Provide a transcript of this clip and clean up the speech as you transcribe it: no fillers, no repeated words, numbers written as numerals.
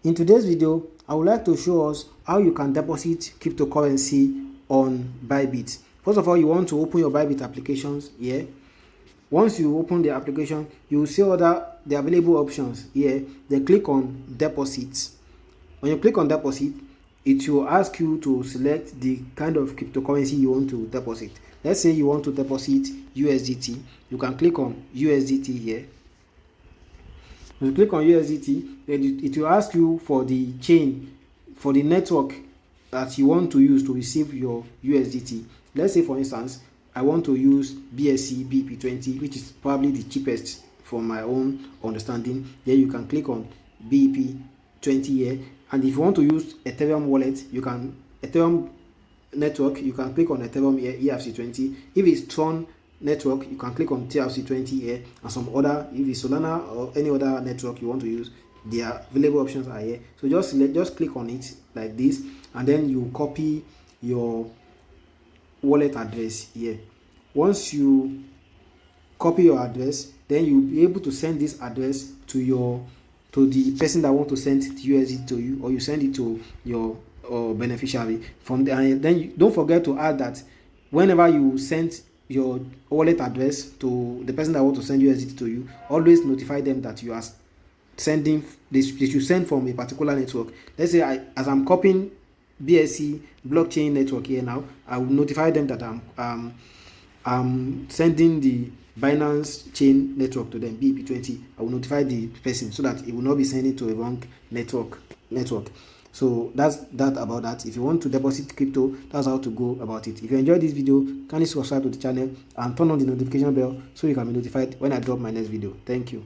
In today's video, I would like to show us how you can deposit cryptocurrency on Bybit. First of all, you want to open your Bybit applications here. Once you open the application, you will see the available options here. Then click on deposits. When you click on deposit, it will ask you to select the kind of cryptocurrency you want to deposit. Let's say you want to deposit USDT. You can click on USDT here. When you click on USDT, it will ask you for the chain, for the network that you want to use to receive your USDT. Let's say, for instance, I want to use BSC BP20, which is probably the cheapest from my own understanding. Then you can click on BP20 here. And if you want to use Ethereum wallet, you can Ethereum network, you can click on Ethereum here, ERC20. If it's Tron network, you can click on TRC20 here, and some other, if it's Solana or any other network you want to use, the available options are here. So just click on it like this, and then you copy your wallet address here. Once you copy your address, then you'll be able to send this address to the person that want to send the USDT to you, or you send it to your beneficiary. From there, and then don't forget to add that whenever you send your wallet address to the person that want to send USDT to you, always notify them that you are sending this. They should send from a particular network. Let's say as I'm copying BSC blockchain network here now, I will notify them that I'm sending the Binance chain network to them, BP20. I will notify the person so that it will not be sending to a wrong network. So that's that about that. If you want to deposit crypto, that's how to go about it. If you enjoyed this video, kindly subscribe to the channel and turn on the notification bell so you can be notified when I drop my next video. Thank you.